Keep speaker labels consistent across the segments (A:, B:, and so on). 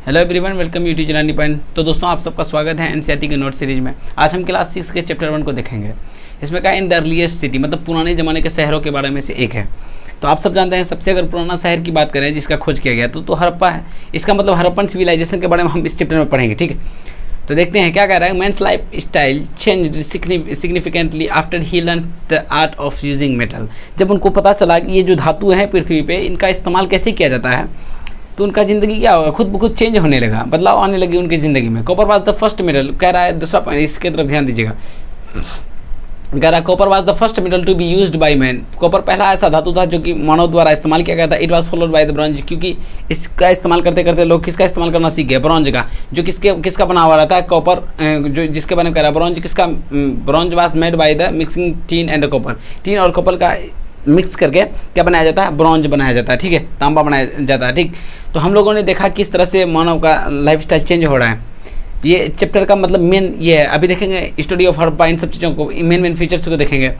A: Hello everyone, welcome YouTube journey point. तो दोस्तों, आप सबका स्वागत है एनसीईआरटी के नोट सीरीज में। आज हम क्लास 6 के चैप्टर 1 को देखेंगे। इसमें क्या, इन द अर्लीस्ट सिटी, मतलब पुराने ज़माने के शहरों के बारे में से एक है। तो आप सब जानते हैं, सबसे अगर पुराना शहर की बात करें जिसका खोज किया गया तो हड़प्पा है। इसका मतलब हड़प्पन सिविलाइजेशन के बारे में हम इस चैप्टर में पढ़ेंगे, ठीक है। तो देखते हैं क्या कह रहा है। Men's life style change significantly after he learn the art of using metal. जब उनको पता चला कि ये जो धातु है पृथ्वी पे, इनका इस्तेमाल कैसे किया जाता है, तो उनका ज़िंदगी क्या होगा, खुद ब खुद चेंज होने लगा, बदलाव आने लगे उनकी ज़िंदगी में। Copper was the first metal, कह रहा है दूसरा पॉइंट, इसके तरफ ध्यान दीजिएगा। कह रहा है copper was the first metal to be used by man. Copper पहला ऐसा धातु था जो कि मानव द्वारा इस्तेमाल किया गया था। It was followed by the bronze, क्योंकि इसका इस्तेमाल करते करते लोग किसका इस्तेमाल करना सीख गए, ब्रॉन्ज का, जो किसका बना हुआ रहता है, कॉपर, जो जिसके बारे में कह रहा है ब्रॉन्ज किसका, bronze was made by the mixing tin and copper. Tin और कॉपर का मिक्स करके क्या बनाया जाता है, ब्रॉन्ज बनाया जाता है, ठीक है, तांबा बनाया जाता है, ठीक। तो हम लोगों ने देखा किस तरह से मानव का लाइफस्टाइल चेंज हो रहा है। ये चैप्टर का मतलब मेन ये है। अभी देखेंगे स्टडी ऑफ हड़प्पा, इन सब चीज़ों को, मेन फीचर्स को देखेंगे।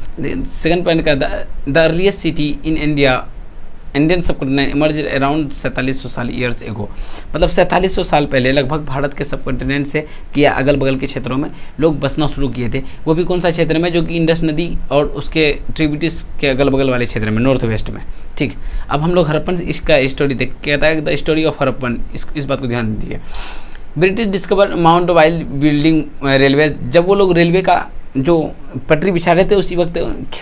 A: सेकंड पॉइंट का, the earliest city in Indian subcontinent emerge around 4700 साल ईयर्स एगो। मतलब 4700 साल पहले लगभग भारत के सबकॉन्टिनेंट से किया अगल बगल के क्षेत्रों में लोग बसना शुरू किए थे। वो भी कौन सा क्षेत्र में, जो कि इंडस नदी और उसके ट्रिब्यूटरीज के अगल बगल वाले क्षेत्र में, नॉर्थ वेस्ट में, ठीक। अब हम लोग हड़प्पन इसका स्टोरी देख, कहता है द स्टोरी ऑफ हड़प्पन, इस बात को ध्यान दीजिए। British discover mount while building railways. जब वो लोग रेलवे का जो पटरी बिछा रहे थे, उसी वक्त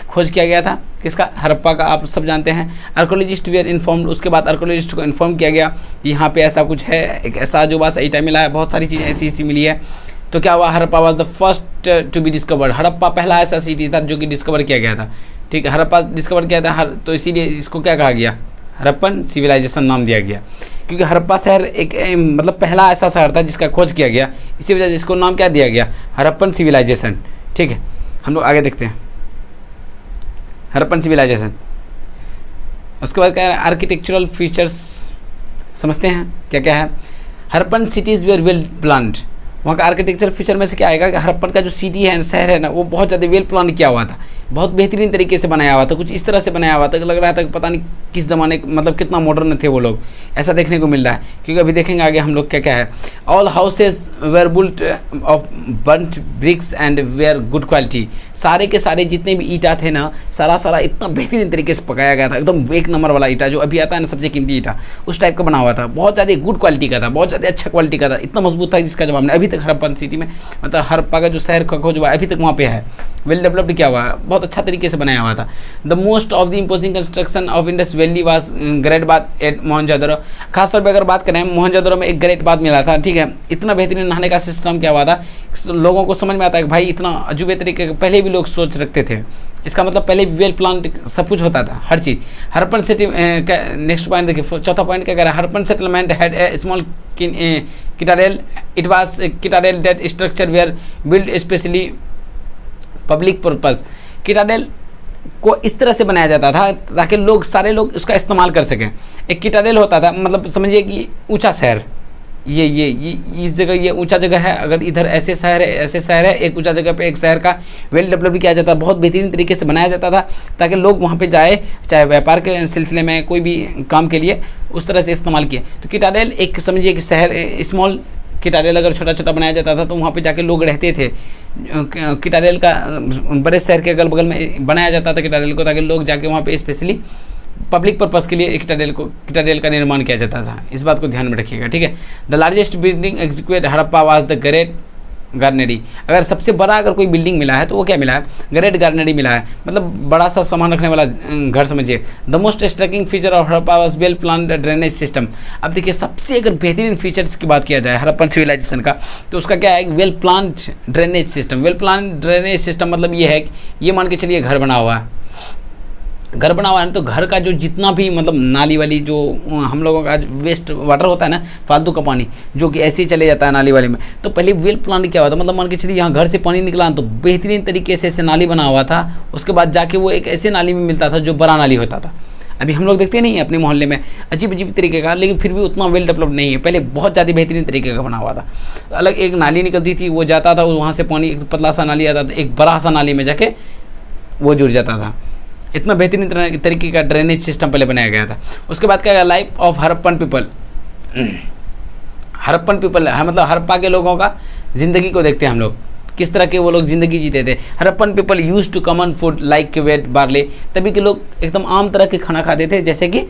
A: खोज किया गया था किसका, हड़प्पा का, आप सब जानते हैं। आर्कोलॉजिस्ट वेयर इन्फॉर्म्ड, उसके बाद आर्कोलॉजिस्ट को इन्फॉर्म किया गया कि यहाँ पे ऐसा कुछ है, एक ऐसा जो बस ईटा मिला है, बहुत सारी चीज़ें ऐसी मिली है। तो क्या हुआ, Harappa was the first to be discovered. Harappa पहला ऐसा सिटी था जो कि डिस्कवर किया गया था, ठीक है। हड़प्पा डिस्कवर किया था, तो इसीलिए इसको क्या कहा गया, हड़प्पन सिविलाइजेशन नाम दिया गया, क्योंकि हड़प्पा शहर एक मतलब पहला ऐसा शहर था जिसका खोज किया गया। इसी वजह से इसको नाम क्या दिया गया, हड़प्पन सिविलाइजेशन, ठीक है। हम लोग आगे देखते हैं हड़प्पन सिविलाइजेशन। उसके बाद क्या है, आर्किटेक्चरल फीचर्स समझते हैं क्या क्या है। Harappan cities were well planned. वहाँ का आर्किटेक्चर फीचर में से क्या आएगा कि हड़प्पन का जो सिटी है, शहर है ना, वो बहुत ज़्यादा वेल प्लान किया हुआ था, बहुत बेहतरीन तरीके से बनाया हुआ था। कुछ इस तरह से बनाया हुआ था कि लग रहा था कि पता नहीं किस ज़माने, मतलब कितना मॉडर्न थे वो लोग, ऐसा देखने को मिल रहा है। क्योंकि अभी देखेंगे आगे हम लोग क्या क्या है। All houses were built of burnt bricks and were good quality. सारे के सारे जितने भी ईटा थे ना, सारा इतना बेहतरीन तरीके से पकाया गया था, एकदम एक नंबर वाला ईटा जो अभी आता है ना, सबसे कीमती ईटा, उस टाइप का बना हुआ था। बहुत ज़्यादा गुड क्वालिटी का था, बहुत ज़्यादा अच्छा क्वालिटी का था, इतना मजबूत था जिसका जवाब नहीं। अभी तक हड़प्पन सिटी में, मतलब हड़प्पा का जो शहर का खोज हुआ अभी तक वहाँ पे है, वेल डेवलप्ड किया हुआ है, बहुत अच्छा तरीके से बनाया हुआ था। The most of the imposing construction of Indus valley was great bath eight Mohenjodaro. खासतौर पर अगर बात करें, मोहनजोदड़ो में एक ग्रेट बाथ मिला था, ठीक है। इतना बेहतरीन नहाने का सिस्टम क्या हुआ था, लोगों को समझ में आता है कि भाई इतना अजूबे तरीके के पहले भी लोग सोच रखते थे। इसका मतलब पहले वेल प्लान सब कुछ होता था, हर चीज़। हड़प्पन सिटी, नेक्स्ट पॉइंट देखिए, चौथा पॉइंट क्या कह रहा है। Harappan settlement had a small citadel, it was citadel that structure were build specially public purpose. Citadel को इस तरह से बनाया जाता था ताकि लोग, सारे लोग उसका इस्तेमाल कर सकें। एक किटाडेल होता था, मतलब समझिए कि ऊंचा शहर, ये इस जगह ये ऊंचा जगह है, अगर इधर ऐसे शहर है, एक ऊंचा जगह पे एक शहर का वेल डेवलप किया जाता, बहुत बेहतरीन तरीके से बनाया जाता था ताकि लोग वहाँ पे जाए, चाहे व्यापार के सिलसिले में, कोई भी काम के लिए, उस तरह से इस्तेमाल किए। तो किटाडेल एक समझिए कि शहर, स्मॉल किटाडेल अगर छोटा छोटा बनाया जाता था तो वहाँ पे जाके लोग रहते थे। किटाडेल का बड़े शहर के अगल बगल में बनाया जाता था किटाडेल को, ताकि लोग जाके वहाँ पे स्पेशली पब्लिक पर्पस के लिए किटाडेल का निर्माण किया जाता था। इस बात को ध्यान में रखिएगा, ठीक है। The largest building execute Harappa was the great granary. अगर सबसे बड़ा अगर कोई बिल्डिंग मिला है तो वो क्या मिला है, ग्रेट गार्नेरी मिला है, मतलब बड़ा सा सामान रखने वाला घर समझिए। The most striking feature of Harappa was well planned drainage system. अब देखिए, सबसे अगर बेहतरीन फीचर्स की बात किया जाए हड़प्पन सिविलाइजेशन का, तो उसका क्या है, well planned drainage system. Well planned drainage system मतलब ये है कि ये मान के चलिए घर बना हुआ है, तो घर का जो जितना भी, मतलब नाली वाली जो हम लोगों का वेस्ट वाटर होता है ना, फालतू का पानी जो कि ऐसे ही चले जाता है नाली वाले में, तो पहले वेल प्लान क्या हुआ था, मतलब मान के चलिए यहाँ घर से पानी निकला तो बेहतरीन तरीके से ऐसे नाली बना हुआ था। उसके बाद जाके वो एक ऐसे नाली में मिलता था जो बड़ा नाली होता था। अभी हम लोग देखते नहीं अपने मोहल्ले में अजीब तरीके का, लेकिन फिर भी उतना वेल डेवलप नहीं है, पहले बहुत ज़्यादा बेहतरीन तरीके का बना हुआ था। अलग एक नाली निकलती थी, वो जाता था, वहाँ से पानी एक पतला सा नाली आता था, एक बड़ा सा नाली में जाके वो जुड़ जाता था। इतना बेहतरीन तरीके का ड्रेनेज सिस्टम पहले बनाया गया था। उसके बाद क्या, life of Harappan people. Harappan people, मतलब हड़प्पा के लोगों का ज़िंदगी को देखते हैं हम लोग, किस तरह के वो लोग ज़िंदगी जीते थे। Harappan people use to common food like wheat barley, तभी के लोग एकदम आम तरह के खाना खाते थे, जैसे कि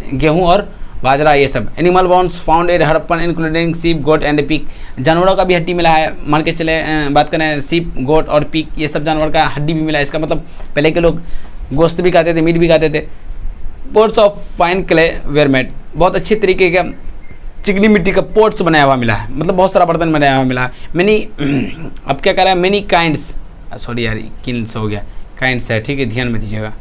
A: गेहूँ और बाजरा ये सब। Animal bones found in Harappan including सीप, गोट एंड पिग, जानवरों का भी हड्डी मिला है, मान के चले बात करें सीप, गोट और पिग, ये सब जानवर का हड्डी भी मिला है। इसका मतलब पहले के लोग गोश्त भी खाते थे, मीट भी खाते थे। Ports of fine clay were made, बहुत अच्छे तरीके का चिकनी मिट्टी का पोर्ट्स बनाया हुआ मिला है, मतलब बहुत सारा बर्तन बनाया हुआ मिला है। मैनी अब क्या कर रहा है, मैनी काइंड्स, सॉरी यार किन्स हो गया, काइंड्स है, ठीक है, ध्यान में दीजिएगा।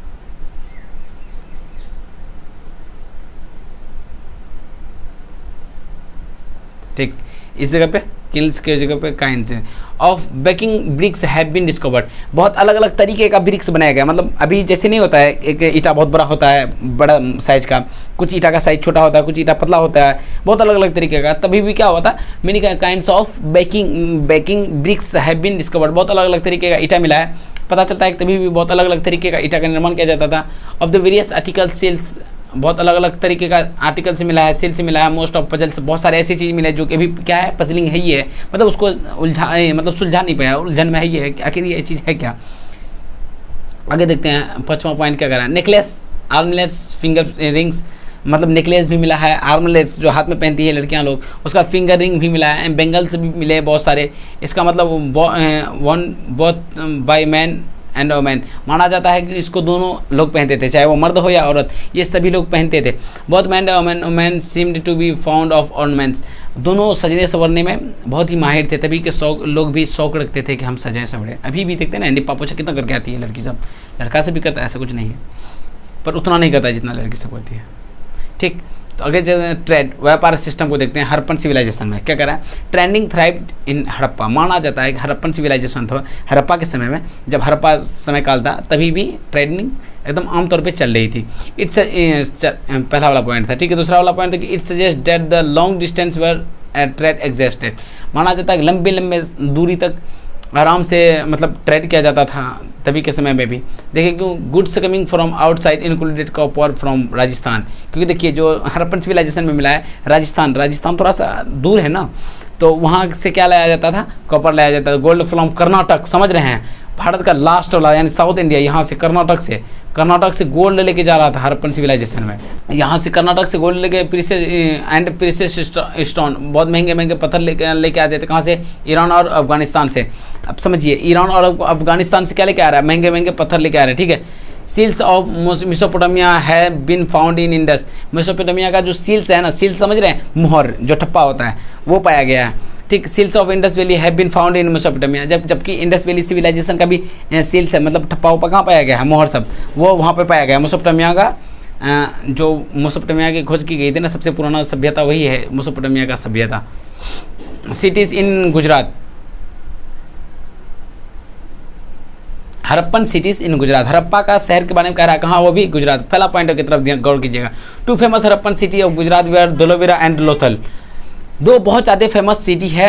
A: ठीक, इस जगह पे किल्स के जगह पे काइंड्स है। Of baking bricks have been discovered, बहुत अलग अलग तरीके का ब्रिक्स बनाया गया, मतलब अभी जैसे नहीं होता है एक ईटा बहुत बड़ा होता है, बड़ा साइज का, कुछ ईटा का साइज छोटा होता है, कुछ ईटा पतला होता है, बहुत अलग अलग तरीके का। तभी भी क्या हुआ था, many kinds of baking bricks have been discovered, बहुत अलग अलग तरीके का ईटा मिला है, पता चलता है कि तभी भी बहुत अलग अलग तरीके का ईटा का निर्माण किया जाता था। Of the various article sales, बहुत अलग अलग तरीके का आर्टिकल से मिला है, सेल से मिला है। मोस्ट ऑफ पजल्स, बहुत सारे ऐसी चीज़ मिले हैं जो कि अभी क्या है, पजलिंग है ही है, मतलब उसको मतलब सुलझा नहीं पाया, उलझन में है ही है, आखिर ये चीज़ है क्या। आगे देखते हैं 5वां पॉइंट क्या कर रहा है। नेकलेस, आर्मलेट्स, फिंगर रिंग्स, मतलब नेकलेस भी मिला है, आर्मलेट्स जो हाथ में पहनती है लड़कियां लोग, उसका फिंगर रिंग भी मिला है, बेंगल्स भी मिले हैं बहुत सारे। इसका मतलब one both by man and women, माना जाता है कि इसको दोनों लोग पहनते थे, चाहे वो मर्द हो या औरत, ये सभी लोग पहनते थे। Both man and women seemed to be found of ornaments, दोनों सजने संवरने में बहुत ही माहिर थे, तभी के शौक लोग भी शौक रखते थे कि हम सजाएं संवरे। अभी भी देखते हैं ना, निप्पा पोछा कितना करके आती है लड़की सब, लड़का से भी करता है, ऐसा कुछ नहीं है, पर उतना नहीं करता है जितना लड़की सब करती है। ठीक, तो आगे ट्रेड व्यापार सिस्टम को देखते हैं। हड़प्पन सिविलाइजेशन में क्या करा है, ट्रेंडिंग थ्राइव्ड इन हड़प्पा, माना जाता है कि हड़प्पन सिविलाइजेशन था हड़प्पा के समय में, जब हड़प्पा समय काल था तभी भी ट्रेडिंग एकदम आमतौर पे चल रही थी। इट्स पहला वाला पॉइंट था, ठीक है। दूसरा वाला पॉइंट था कि it suggest that the long distance were trade existed, माना जाता है कि लंबे लंबे दूरी तक आराम से मतलब ट्रेड किया जाता था तभी के समय में भी। देखिए क्यों, goods coming from outside included copper from Rajasthan, क्योंकि देखिए जो हड़प्पन सिविलाइजेशन में मिला है राजस्थान थोड़ा सा दूर है ना, तो वहाँ से क्या लाया जाता था, कॉपर लाया जाता था। गोल्ड फ्रॉम कर्नाटक, समझ रहे हैं, भारत का लास्ट वाला यानी साउथ इंडिया, यहाँ से कर्नाटक से गोल्ड लेके जा रहा था हड़प्पन सिविलाइजेशन में। यहाँ से कर्नाटक से गोल्ड लेके प्रीसियस स्टोन, बहुत महंगे महंगे पत्थर लेके आते थे, कहाँ से, ईरान और अफगानिस्तान से। अब समझिए, ईरान और अफगानिस्तान से क्या लेके आ रहा है, महंगे महंगे पत्थर लेके आ रहे हैं, ठीक है। सील्स ऑफ मेसोपोटामिया है been found in Indus, Mesopotamia का जो सील्स है ना, सील्स समझ रहे हैं, मुहर जो ठप्पा होता है, वो पाया गया है, ठीक। Seals of Indus valley have been found in Mesopotamia, जबकि इंडस वैली सिविलाइजेशन का भी सील्स है, मतलब ठप्पा उपा कहाँ पाया गया है, मोहर सब, वो वहाँ पे पाया गया है। मेसोपोटामिया का जो मेसोपोटामिया की खोज की गई थी ना, सबसे पुराना सभ्यता वही है, मेसोपोटामिया का सभ्यता। Cities in Gujarat, Harappan cities in Gujarat, Harappa का शहर के बारे में कह रहा है, कहाँ, वो भी गुजरात। पहला पॉइंट की तरफ गौर कीजिएगा। Two famous Harappan city of Gujarat were Dholavira and Lothal, दो बहुत ज़्यादा फेमस सिटी है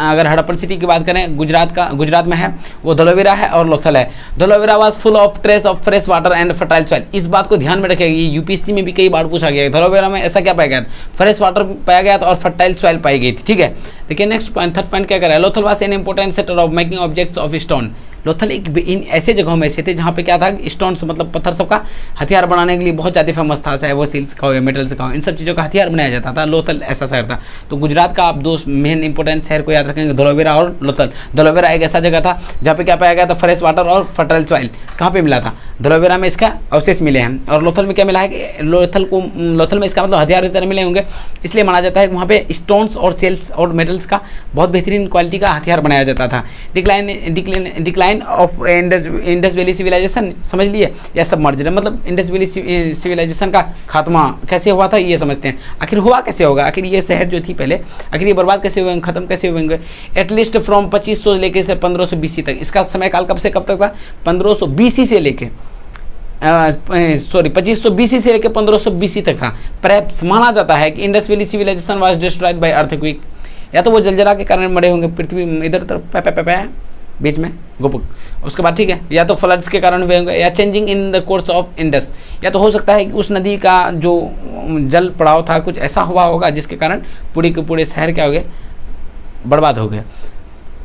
A: अगर हड़प्पन सिटी की बात करें गुजरात में है, वो धोलावीरा है और लोथल है। Dholavira was full of trace of fresh water and fertile soil, इस बात को ध्यान में रखिएगा, ये यूपीएससी में भी कई बार पूछा गया है। धोलावीरा में ऐसा क्या पाया गया था, फ्रेश वाटर पाया गया था और फर्टाइल सॉइल पाई गई थी, ठीक है। देखिए नेक्स्ट पॉइंट, थर्ड पॉइंट क्या कर रहा है। Lothal was an important centre of making objects of stone, Lothal एक इन ऐसे जगहों में से थे जहाँ पे क्या था, स्टोन्स मतलब पत्थर सबका हथियार बनाने के लिए बहुत ज़्यादा फेमस था, चाहे वो सिल्क का हो या मेटल्स का हो, इन सब चीज़ों का हथियार बनाया जाता था। लोथल ऐसा शहर था। तो गुजरात का आप दो मेन इंपॉर्टेंट शहर को याद रखेंगे, धोलावीरा और लोथल। धोलावीरा एक ऐसा जगह था जहाँ पे क्या पाया गया था, फ्रेश वाटर और फर्टाइल सॉइल, कहाँ पे मिला था, धोलावीरा में इसका अवशेष मिले हैं। और लोथल में क्या मिला है कि लोथल में इसका मतलब हथियार मिले होंगे, इसलिए माना जाता है कि वहाँ पे स्टोन्स और सेल्स और मेटल्स का बहुत बेहतरीन क्वालिटी का हथियार बनाया जाता था। Decline of Indus valley civilisation समझ लिए, या सबमर्जर, मतलब इंडस वैली सिविलाइजेशन का खात्मा कैसे हुआ था ये समझते हैं। आखिर हुआ कैसे होगा, आखिर ये शहर जो थी पहले, आखिर ये बर्बाद कैसे हुए, खत्म कैसे हुए। एटलीस्ट फ्रॉम 2500 लेके से 1500 BC तक, इसका समय काल कब से कब तक था, 1500 BC से लेके 2500 BC से लेकर 1500 BC तक था। परहैप्स माना जाता है कि Indus valley civilisation was destroyed by earthquake, या तो वो जलजला के कारण मरे होंगे, पृथ्वी इधर उधर बीच में गुपुक। उसके बाद ठीक है, या तो फ्लड्स के कारण हुए होंगे, या changing in the course of Indus, या तो हो सकता है कि उस नदी का जो जल पड़ाव था कुछ ऐसा हुआ होगा जिसके कारण पूरे के पूरे शहर क्या हो गए, बर्बाद हो गए।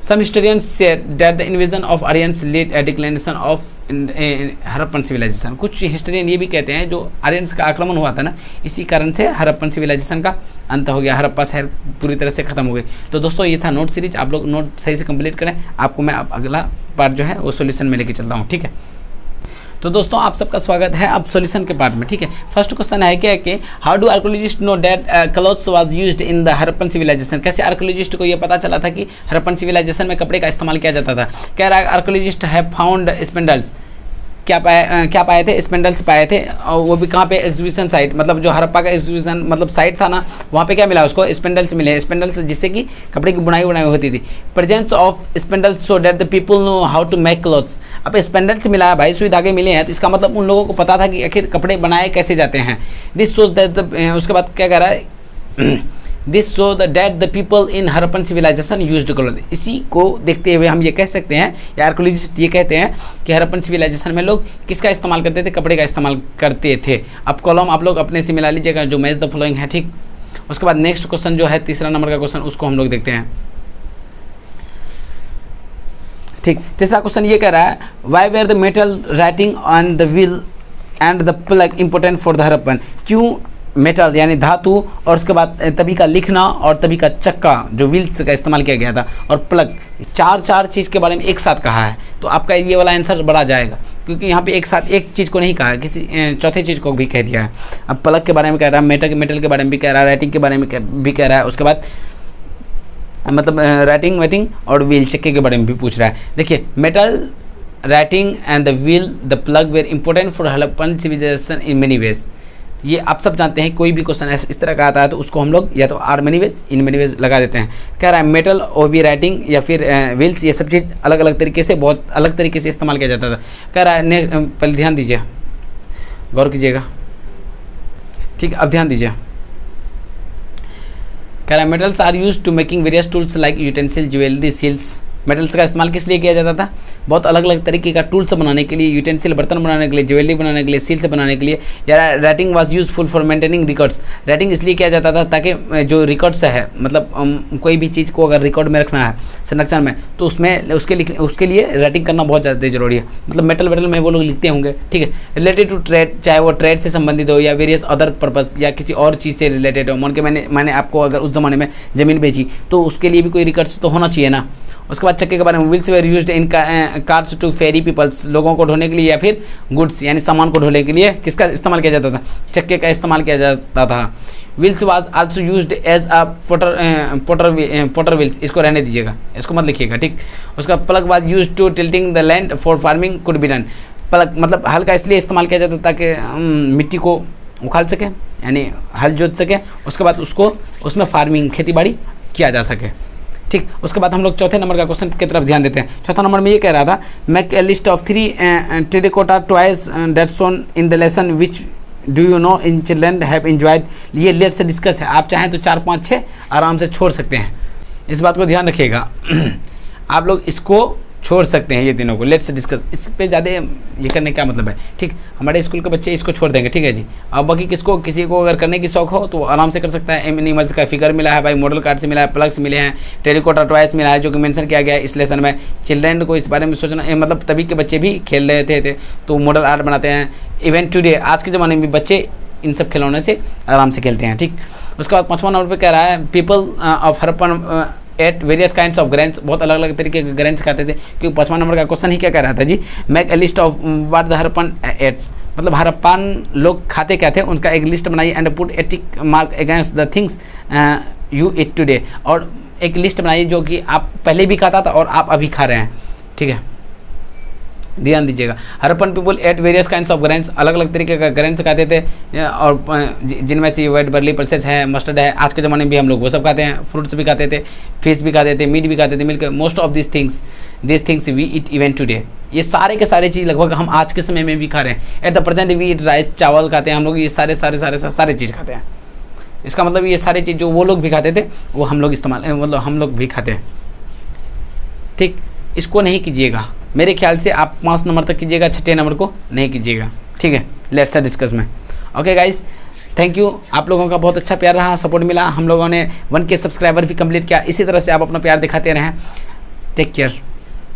A: Some historians said that the invasion of Aryans led a declination of Harappan civilisation. कुछ हिस्टोरियन ये भी कहते हैं जो आर्यंस का आक्रमण हुआ था ना, इसी कारण से हड़प्पन सिविलाइजेशन का अंत हो गया, हड़प्पा शहर पूरी तरह से खत्म हो गई। तो दोस्तों ये था नोट सीरीज, आप लोग नोट सही से कंप्लीट करें, आपको मैं अगला पार्ट जो है वो सॉल्यूशन में लेके चलता हूँ, ठीक है। तो दोस्तों आप सबका स्वागत है अब सॉल्यूशन के पार्ट में, ठीक है। फर्स्ट क्वेश्चन है क्या कि how do archaeologist know that clothes was used in the Harappan civilisation. कैसे आर्कोलॉजिस्ट को ये पता चला था कि हड़प्पन सिविलाइजेशन में कपड़े का इस्तेमाल किया जाता था। कह रहा है आर्कोलॉजिस्ट है फाउंड स्पेंडल्स, क्या पाए थे, स्पेंडल्स पाए थे, और वो भी कहाँ पे, एग्जीबिशन साइट, मतलब जो हड़प्पा का एग्जीबिशन मतलब साइट था ना, वहाँ पे क्या मिला उसको, स्पेंडल्स मिले, स्पेंडल्स जिससे कि कपड़े की बुनाई होती थी। Presence of spindles so that the people know how to make clothes. अब स्पेंडल्स मिला है भाई, सुई धागे मिले हैं, तो इसका मतलब उन लोगों को पता था कि आखिर कपड़े बनाए कैसे जाते हैं। दिस शोज दैट उसके बाद क्या कह रहा है, this show that the people in Harappan civilisation used cloth. इसी को देखते हुए हम ये कह सकते हैं, या आर्कोलॉजिस्ट ये कहते हैं कि हड़प्पन सिविलाइजेशन में लोग किसका इस्तेमाल करते थे, कपड़े का इस्तेमाल करते थे। अब कॉलम आप लोग अपने से मिला लीजिएगा जो मैच द फॉलोइंग है, ठीक। उसके बाद नेक्स्ट क्वेश्चन जो है तीसरा नंबर का क्वेश्चन, उसको हम लोग देखते हैं, ठीक। तीसरा क्वेश्चन ये कह रहा है why were the metal writing on the wheel and the plug important for the Harappan. क्यों मेटल यानी धातु और उसके बाद तभी का लिखना और तभी का चक्का जो व्हील्स का इस्तेमाल किया गया था और प्लग, चार चीज़ के बारे में एक साथ कहा है, तो आपका ये वाला आंसर बड़ा जाएगा क्योंकि यहाँ पे एक साथ एक चीज़ को नहीं कहा है, किसी चौथे चीज़ को भी कह दिया है। अब प्लग के बारे में कह रहा है, मेटल के बारे में भी कह रहा है, राइटिंग के बारे में भी कह रहा है, उसके बाद मतलब राइटिंग वेटिंग और व्हील चक्के के बारे में भी पूछ रहा है। देखिए metal, writing and the wheel the plug were important for Harappan civilisation in many ways. ये आप सब जानते हैं, कोई भी क्वेश्चन इस तरह का आता है तो उसको हम लोग या तो are many ways in many ways लगा देते हैं। कह रहा है मेटल और भी राइटिंग या फिर व्हील्स, ये सब चीज़ अलग अलग तरीके से, बहुत अलग तरीके से इस्तेमाल किया जाता था। कह रहा है पहले ध्यान दीजिए, गौर कीजिएगा, ठीक। अब ध्यान दीजिए, कह रहा है metals are use to making various tools like utensil, jewellery, seals. Metals का इस्तेमाल किस लिए किया जाता था, बहुत अलग अलग तरीके का टूल्स बनाने के लिए, यूटेंसिल बर्तन बनाने के लिए, ज्वेलरी बनाने के लिए, सील्स बनाने के लिए। या writing was useful for maintaining records. Writing इसलिए किया जाता था ताकि जो रिकॉर्ड्स है, मतलब कोई भी चीज़ को अगर रिकॉर्ड में रखना है संरक्षण में, तो उसमें उसके लिए राइटिंग करना बहुत ज़्यादा जरूरी है। मतलब मेटल में वो लोग लिखते होंगे, ठीक है। रिलेटेड टू ट्रेड, चाहे वो ट्रेड से संबंधित हो या वेरियस अदर पर्पस या किसी और चीज़ से रिलेटेड हो। मान के मैंने आपको अगर उस ज़माने में ज़मीन बेची तो उसके लिए भी कोई रिकॉर्ड्स तो होना चाहिए ना। उसके बाद चक्के के बारे में, wheels were used in cars to ferry peoples, लोगों को ढोने के लिए या फिर गुड्स यानी सामान को ढोने के लिए किसका इस्तेमाल किया जाता था, चक्के का इस्तेमाल किया जाता था। Wheels was also used as a potter wheels, इसको रहने दीजिएगा, इसको मत लिखिएगा, ठीक। उसका plug was used to tilting the land for farming could be done. Plug मतलब हल का इसलिए इस्तेमाल किया जाता ताकि मिट्टी को उखाड़ सके यानी हल जोत सके, उसके बाद उसको उसमें फार्मिंग खेती बाड़ी किया जा सके, ठीक। उसके बाद हम लोग चौथे नंबर का क्वेश्चन की तरफ ध्यान देते हैं। चौथा नंबर में ये कह रहा था make a list of 3 terracotta toys that shown in the lesson which do you know in children have enjoyed. ये लेट से डिस्कस है, आप चाहें तो 4, 5, 6 आराम से छोड़ सकते हैं, इस बात को ध्यान रखिएगा। आप लोग इसको छोड़ सकते हैं, ये तीनों को लेट्स डिस्कस, इस पे ज़्यादा ये करने का मतलब है, ठीक। हमारे स्कूल के बच्चे इसको छोड़ देंगे, ठीक है जी। अब बाकी किसी को अगर करने की शौक हो तो आराम से कर सकता है। एनिमल्स का फिगर मिला है भाई, मॉडल कार्ड से मिला है, प्लग्स मिले हैं, टेरिकोटा टॉयस मिला है जो कि मेंशन किया गया है इस लेसन में। चिल्ड्रेन को इस बारे में सोचना, मतलब तभी के बच्चे भी खेल रहे थे तो मॉडल आर्ट बनाते हैं। इवन टुडे, आज के ज़माने में बच्चे इन सब खिलौने से आराम से खेलते हैं, ठीक। उसके बाद 5वां नंबर पर कह रहा है people of Harappan at various kinds of grains, बहुत अलग अलग तरीके के ग्रेन्स खाते थे। क्योंकि 5वां नंबर का क्वेश्चन ही क्या कह रहा था जी, make a list of what the Harappan eats, मतलब हड़प्पन लोग खाते क्या थे, उनका एक लिस्ट बनाइए and put A tick mark against the things you eat today, और एक लिस्ट बनाइए जो कि आप पहले भी खाता था और आप अभी खा रहे हैं, ठीक है। ध्यान दीजिएगा, Harappan people at various kinds of grains, अलग अलग तरीके का ग्रेन्स खाते थे और जिनमें से वाइट बर्ली, पल्सेस है, मस्टर्ड है। आज के ज़माने में भी हम लोग वो सब खाते हैं, फ्रूट्स भी खाते थे, फिश भी खाते थे, मीट भी खाते थे, milk, most of this things we eat even today. ये सारे के सारे चीज़ लगभग हम आज के समय में भी खा रहे हैं। At the present we eat rice, चावल खाते हैं हम लोग, ये सारे चीज़ खाते हैं। इसका मतलब ये सारे चीज़ जो वो लोग भी खाते थे वो हम लोग हम लोग भी खाते हैं, ठीक। इसको नहीं कीजिएगा, मेरे ख्याल से आप 5 नंबर तक कीजिएगा, 6 नंबर को नहीं कीजिएगा, ठीक है। लेट्स डिस्कस में। ओके गाइस, थैंक यू, आप लोगों का बहुत अच्छा प्यार रहा, सपोर्ट मिला, हम लोगों ने 1K सब्सक्राइबर भी कंप्लीट किया। इसी तरह से आप अपना प्यार दिखाते रहें। Take care.